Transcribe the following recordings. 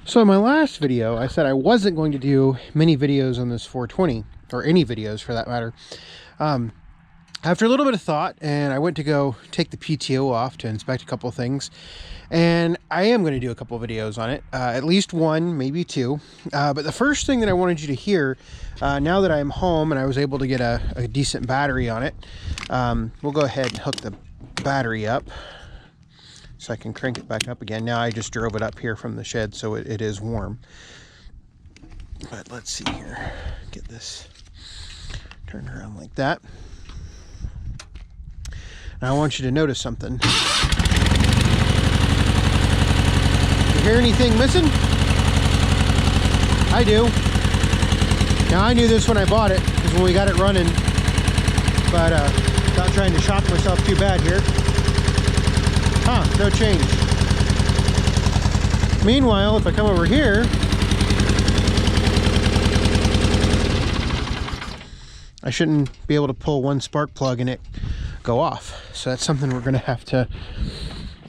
So in my last video, I said I wasn't going to do many videos on this 420, or any videos for that matter. After a little bit of thought, and I went to go take the PTO off to inspect a couple of things, and I am going to do a couple of videos on it, at least one, maybe two. But the first thing that I wanted you to hear, now that I'm home and I was able to get a decent battery on it, we'll go ahead and hook the battery up so I can crank it back up again. Now I just drove it up here from the shed, so it is warm. But let's see here, get this turned around like that. Now I want you to notice something. You hear anything missing? I do. Now I knew this when I bought it, because when we got it running, but not trying to shock myself too bad here. Huh, no change. Meanwhile, if I come over here, I shouldn't be able to pull one spark plug and it go off. So that's something we're gonna have to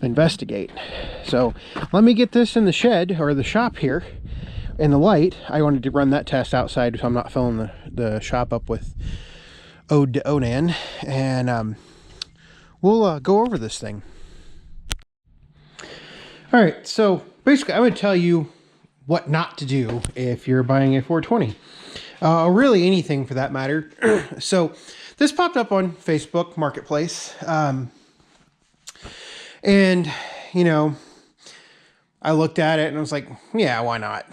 investigate. So let me get this in the shed, or the shop here, in the light. I wanted to run that test outside so I'm not filling the shop up with ode to Onan, and we'll go over this thing. All right, so basically I'm gonna tell you what not to do if you're buying a 420. Really anything for that matter. So this popped up on Facebook Marketplace. And, you know, I looked at it and I was like, yeah, why not?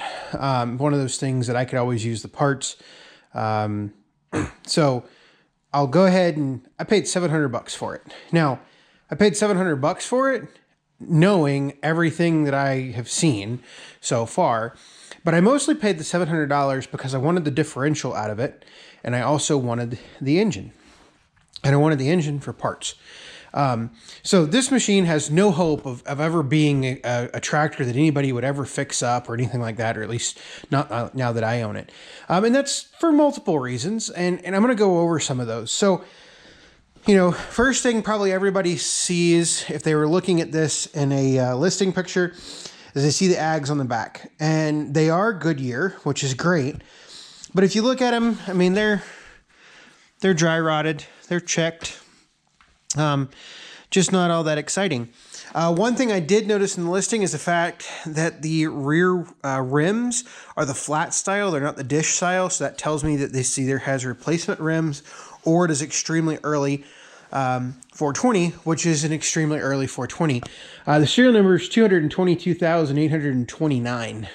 One of those things that I could always use the parts. So I'll go ahead and I paid $700 for it. Now, I paid $700 for it knowing everything that I have seen so far, but I mostly paid the $700 because I wanted the differential out of it, and I also wanted the engine, and I wanted the engine for parts. So this machine has no hope of ever being a tractor that anybody would ever fix up or anything like that, or at least not now that I own it. And that's for multiple reasons, and I'm going to go over some of those. So, you know, first thing probably everybody sees if they were looking at this in a listing picture is they see the ags on the back, and they are Goodyear, which is great. But if you look at them, I mean, they're dry rotted, they're checked, just not all that exciting. One thing I did notice in the listing is the fact that the rear rims are the flat style, they're not the dish style, so that tells me that this either has replacement rims or it is extremely early 420, which is an extremely early 420. The serial number is 222,829.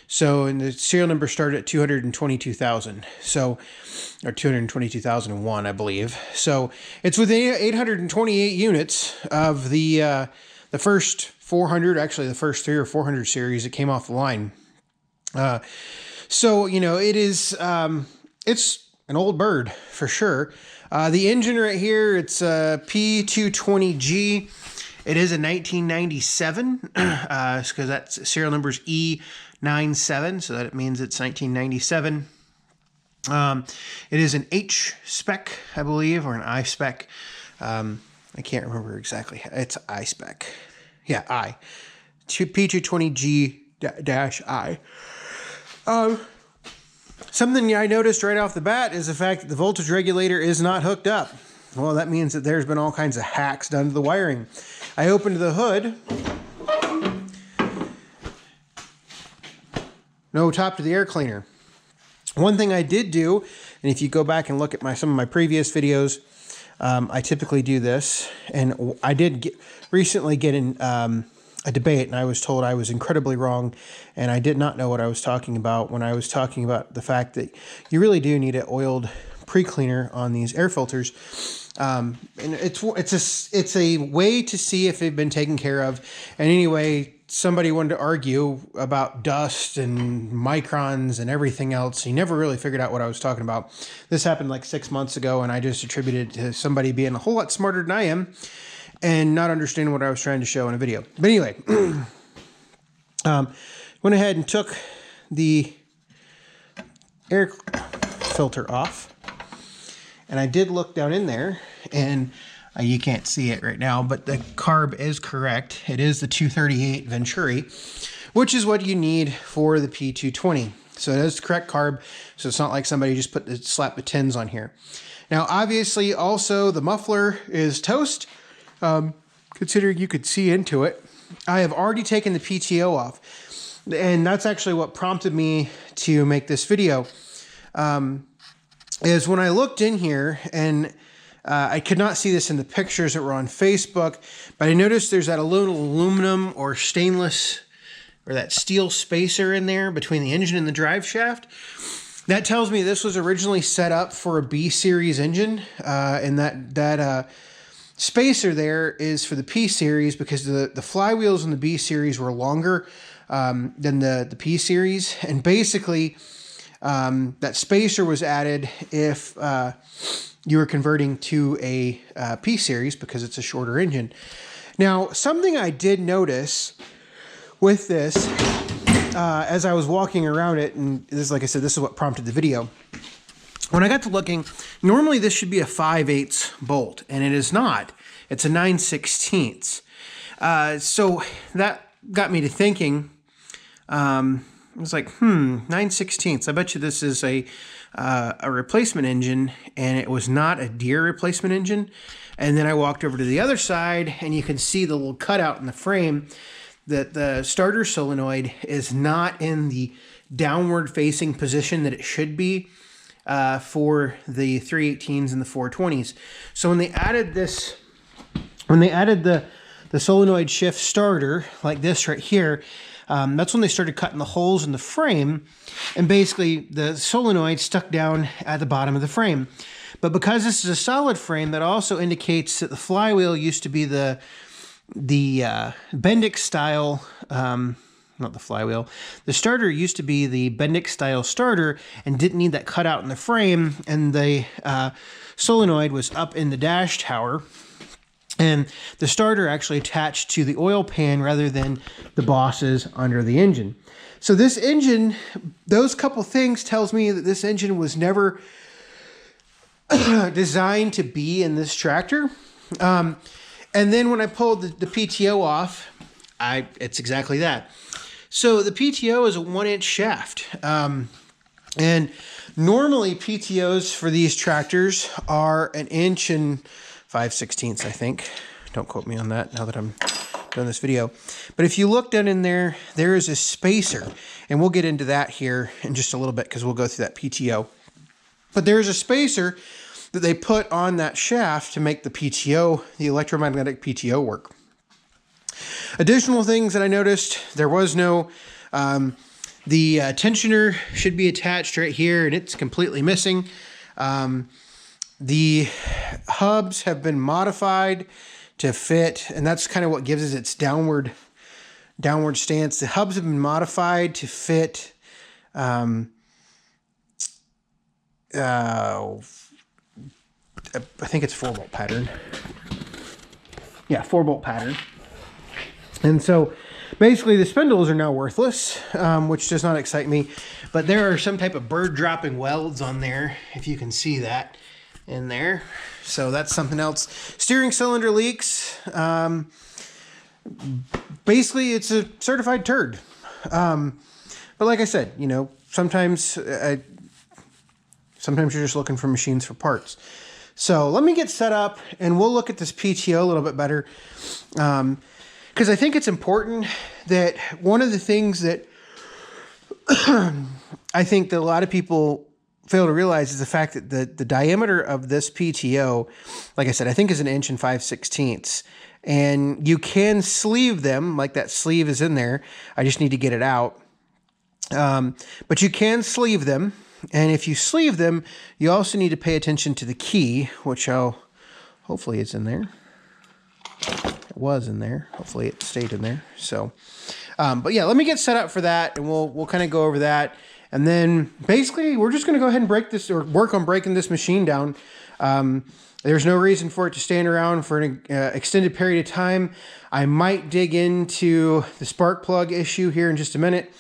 So, and the serial number started at 222,000. So, or 222,001, I believe. So it's within 828 units of the first 400, actually the first 300 or 400 series that came off the line. So, you know, it is, it's an old bird for sure. The engine right here, it's a P220G. It is a 1997, because that serial number is E97, so that means it's 1997. It is an H spec, I believe, or an I spec. I can't remember exactly. It's I spec. Yeah, I. P220G-I. Something I noticed right off the bat is the fact that the voltage regulator is not hooked up. Well, that means that there's been all kinds of hacks done to the wiring. I opened the hood. No top to the air cleaner. One thing I did do, and if you go back and look at some of my previous videos, I typically do this, and I did recently get in a debate, and I was told I was incredibly wrong, and I did not know what I was talking about when I was talking about the fact that you really do need an oiled pre-cleaner on these air filters. And it's a way to see if they've been taken care of. And anyway, somebody wanted to argue about dust and microns and everything else. He never really figured out what I was talking about. This happened like 6 months ago, and I just attributed it to somebody being a whole lot smarter than I am and not understanding what I was trying to show in a video. But anyway, went ahead and took the air filter off, and I did look down in there, and you can't see it right now, but the carb is correct. It is the 238 Venturi, which is what you need for the P220. So it is the correct carb, so it's not like somebody just slapped the tins on here. Now, obviously, also the muffler is toast, considering you could see into it. I have already taken the PTO off, and that's actually what prompted me to make this video. Is when I looked in here, and I could not see this in the pictures that were on Facebook, but I noticed there's that aluminum or stainless or that steel spacer in there between the engine and the drive shaft. That tells me this was originally set up for a B series engine, and that spacer there is for the P series, because the flywheels in the B series were longer than the P series, and basically that spacer was added if you were converting to a P series because it's a shorter engine. Now, something I did notice with this as I was walking around it, and this is, like I said, this is what prompted the video. When I got to looking, normally this should be a 5/8 bolt, and it is not. It's a 9/16. So that got me to thinking. I was like, 9/16. I bet you this is a replacement engine, and it was not a Deere replacement engine. And then I walked over to the other side, and you can see the little cutout in the frame that the starter solenoid is not in the downward facing position that it should be for the 318s and the 420s. So when they added this, when they added the solenoid shift starter like this right here, that's when they started cutting the holes in the frame, and basically the solenoid stuck down at the bottom of the frame. But because this is a solid frame, that also indicates that the flywheel used to be the Bendix style, not the flywheel. The starter used to be the Bendix style starter and didn't need that cutout in the frame, and the solenoid was up in the dash tower. And the starter actually attached to the oil pan rather than the bosses under the engine. So this engine, those couple things tells me that this engine was never designed to be in this tractor. And then when I pulled the PTO off, it's exactly that. So the PTO is a 1-inch shaft. And normally PTOs for these tractors are 1 inch and 5/16, I think. Don't quote me on that now that I'm doing this video. But if you look down in there, there is a spacer. And we'll get into that here in just a little bit because we'll go through that PTO. But there's a spacer that they put on that shaft to make the PTO, the electromagnetic PTO, work. Additional things that I noticed, there was no, the tensioner should be attached right here, and it's completely missing. The hubs have been modified to fit, and that's kind of what gives it its downward stance. The hubs have been modified to fit I think it's 4-bolt pattern. Yeah, 4-bolt pattern. And so basically the spindles are now worthless, which does not excite me. But there are some type of bird dropping welds on there, if you can see that in there. So that's something else. Steering cylinder leaks. Basically, it's a certified turd. But like I said, you know, sometimes you're just looking for machines for parts. So let me get set up and we'll look at this PTO a little bit better. Because I think it's important that one of the things that I think that a lot of people fail to realize is the fact that the diameter of this PTO, like I said, I think is 1 inch and 5/16. And you can sleeve them, like that sleeve is in there. I just need to get it out. But you can sleeve them. And if you sleeve them, you also need to pay attention to the key, which hopefully it's in there. It was in there. Hopefully it stayed in there. So, but yeah, let me get set up for that, and we'll kind of go over that. And then basically we're just going to go ahead and break this, or work on breaking this machine down. There's no reason for it to stand around for an extended period of time. I might dig into the spark plug issue here in just a minute.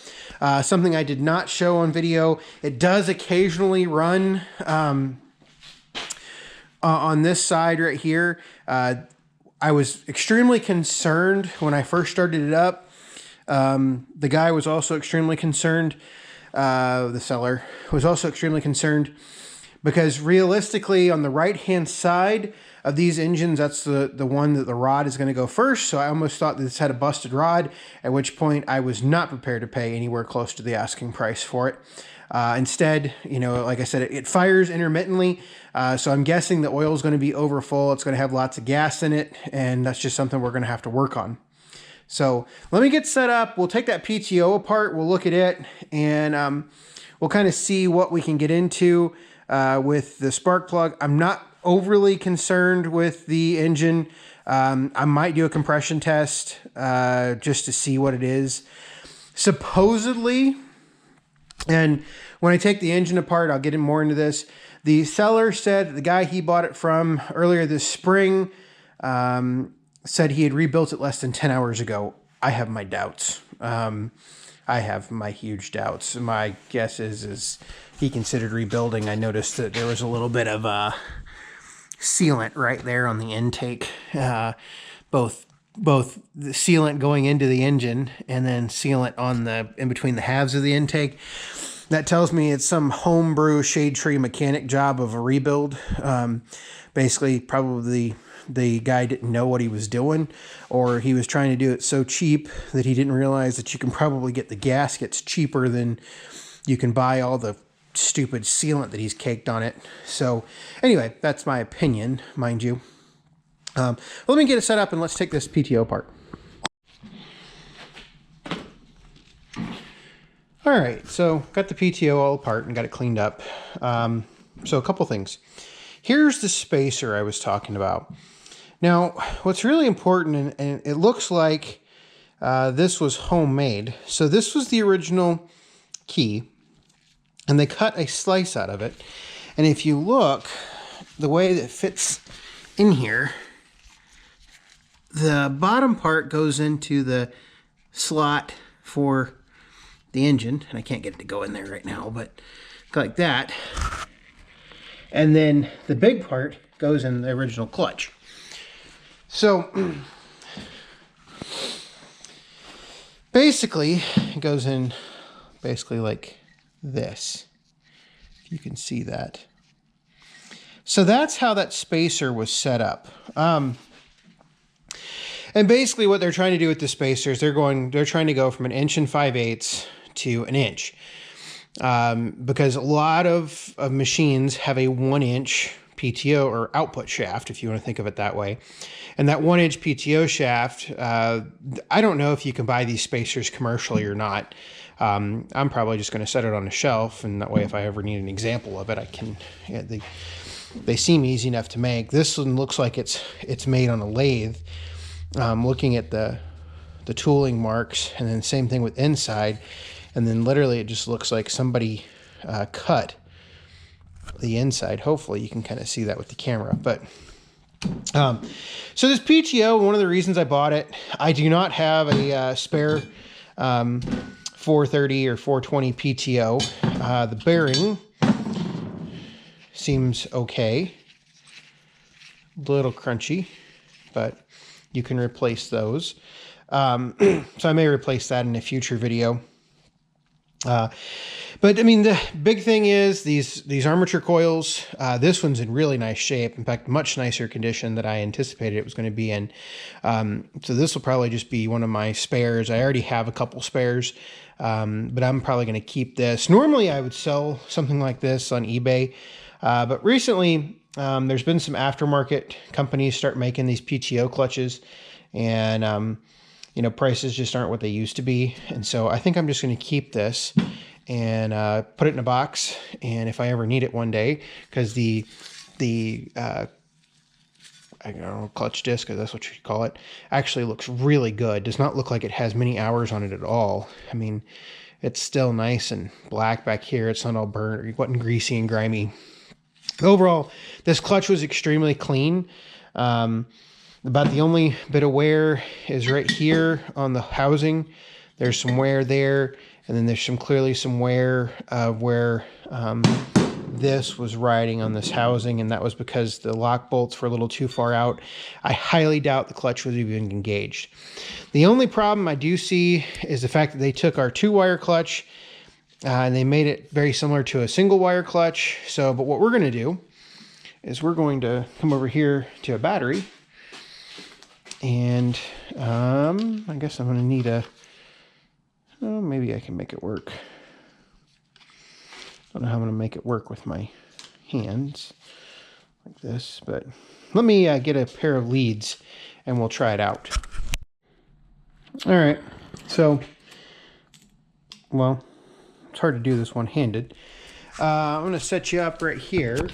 Something I did not show on video. It does occasionally run on this side right here. I was extremely concerned when I first started it up The guy was also extremely concerned. The seller was also extremely concerned because realistically on the right-hand side of these engines, that's the one that the rod is going to go first. So I almost thought that this had a busted rod, at which point I was not prepared to pay anywhere close to the asking price for it. Instead, like I said, it fires intermittently. So I'm guessing the oil is going to be over full. It's going to have lots of gas in it. And that's just something we're going to have to work on. So let me get set up. We'll take that PTO apart. We'll look at it and we'll kind of see what we can get into with the spark plug. I'm not overly concerned with the engine. I might do a compression test just to see what it is. Supposedly, and when I take the engine apart, I'll get more into this. The seller said that the guy he bought it from earlier this spring said he had rebuilt it less than 10 hours ago. I have my doubts. I have my huge doubts. My guess is he considered rebuilding. I noticed that there was a little bit of sealant right there on the intake. Both the sealant going into the engine and then sealant on in between the halves of the intake. That tells me it's some homebrew shade tree mechanic job of a rebuild. Basically, probably the guy didn't know what he was doing, or he was trying to do it so cheap that he didn't realize that you can probably get the gaskets cheaper than you can buy all the stupid sealant that he's caked on it. So anyway, that's my opinion, mind you. Let me get it set up and let's take this PTO apart. All right, so got the PTO all apart and got it cleaned up. So a couple things. Here's the spacer I was talking about. Now, what's really important, and it looks like this was homemade. So this was the original key, and they cut a slice out of it. And if you look, the way that it fits in here, the bottom part goes into the slot for the engine, and I can't get it to go in there right now, but like that. And then the big part goes in the original clutch. So basically it goes in basically like this, if you can see that. So that's how that spacer was set up. And basically what they're trying to do with the spacers, they're trying to go from 1 5/8 inches to 1 inch. Because a lot of machines have a 1 inch PTO or output shaft, if you want to think of it that way. And that 1 inch PTO shaft, I don't know if you can buy these spacers commercially or not. I'm probably just going to set it on a shelf, and that way if I ever need an example of it, I can. Yeah, they seem easy enough to make. This one looks like it's made on a lathe. Looking at the tooling marks, and then same thing with inside. And then literally it just looks like somebody cut the inside. Hopefully you can kind of see that with the camera. But so this PTO, one of the reasons I bought it, I do not have a spare 430 or 420 PTO. The bearing seems okay. A little crunchy, but you can replace those. So I may replace that in a future video. But I mean, the big thing is these armature coils. This one's in really nice shape. In fact, much nicer condition than I anticipated it was going to be in. So this will probably just be one of my spares. I already have a couple spares, but I'm probably going to keep this. Normally I would sell something like this on eBay. But recently there's been some aftermarket companies start making these PTO clutches, and prices just aren't what they used to be. And so I think I'm just going to keep this and put it in a box. And if I ever need it one day, because the I don't know, clutch disc, because that's what you call it, actually looks really good. Does not look like it has many hours on it at all. I mean, it's still nice and black back here. It's not all burnt or wasn't greasy and grimy. Overall, this clutch was extremely clean. About the only bit of wear is right here on the housing. There's some wear there, and then there's clearly some wear where this was riding on this housing, and that was because the lock bolts were a little too far out. I highly doubt the clutch was even engaged. The only problem I do see is the fact that they took our 2-wire clutch and they made it very similar to a single wire clutch. So, but what we're going to do is we're going to come over here to a battery, and I guess I'm going to need oh, maybe I can make it work. I don't know how I'm going to make it work with my hands like this, but let me get a pair of leads and we'll try it out. All right, so, well, it's hard to do this one-handed. I'm going to set you up right here.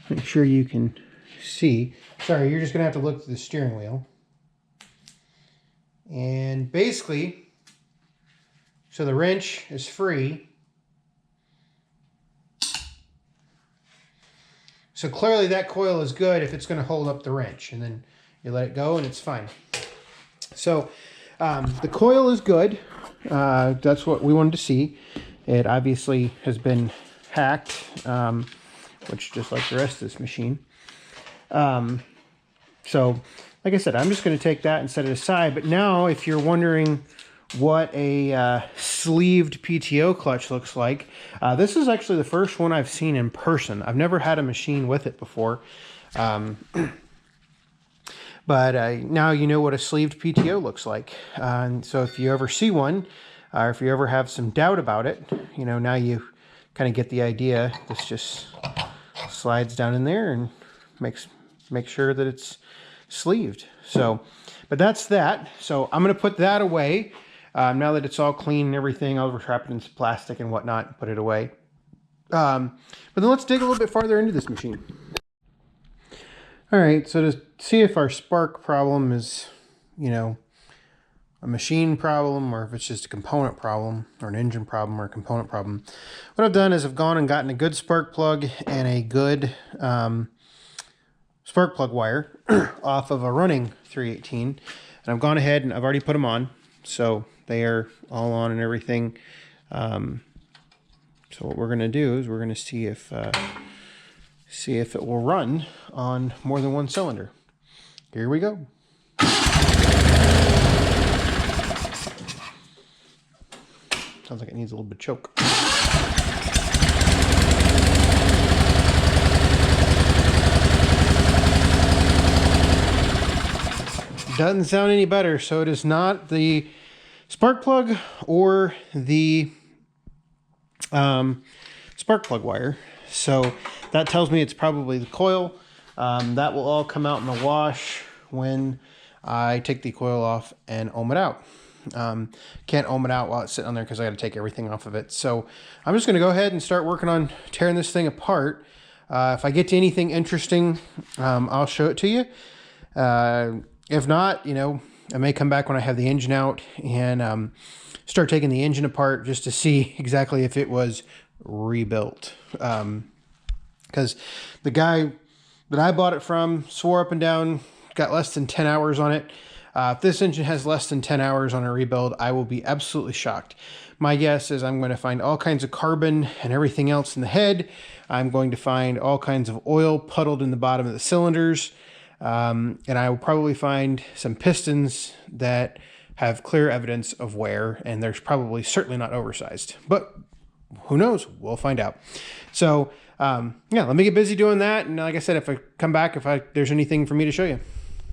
Make sure you can see. Sorry, you're just going to have to look through the steering wheel. And basically, so the wrench is free. So clearly that coil is good if it's going to hold up the wrench. And then you let it go and it's fine. So the coil is good. That's what we wanted to see. It obviously has been hacked, which just like the rest of this machine. So like I said, I'm just going to take that and set it aside. But now if you're wondering what a sleeved PTO clutch looks like, this is actually the first one I've seen in person. I've never had a machine with it before. But now you know what a sleeved PTO looks like. And so if you ever see one, or if you ever have some doubt about it, you know, now you kind of get the idea. This just slides down in there and makes sure that it's sleeved. So, but that's that. So I'm going to put that away. Now that it's all clean and everything, I'll wrap it in some plastic and whatnot and put it away. But then let's dig a little bit farther into this machine. All right, so to see if our spark problem is, you know, a machine problem or if it's just a component problem or an engine problem or a component problem, what I've done is I've gone and gotten a good spark plug and a good spark plug wire off of a running 318, and I've gone ahead and I've already put them on, so they are all on and everything. So what we're going to do is we're going to see if it will run on more than one cylinder. Here we go. Sounds like it needs a little bit of choke. Doesn't sound any better, so it is not the spark plug or the spark plug wire. So that tells me it's probably the coil. That will all come out in the wash when I take the coil off and ohm it out. Can't ohm it out while it's sitting on there because I got to take everything off of it. So I'm just going to go ahead and start working on tearing this thing apart. If I get to anything interesting, I'll show it to you. If not, you know, I may come back when I have the engine out and start taking the engine apart just to see exactly if it was rebuilt. Because the guy that I bought it from swore up and down, got less than 10 hours on it. If this engine has less than 10 hours on a rebuild, I will be absolutely shocked. My guess is I'm going to find all kinds of carbon and everything else in the head. I'm going to find all kinds of oil puddled in the bottom of the cylinders. And I will probably find some pistons that have clear evidence of wear, and there's probably certainly not oversized. But who knows? We'll find out. So, yeah, let me get busy doing that. And like I said, if I come back, if there's anything for me to show you.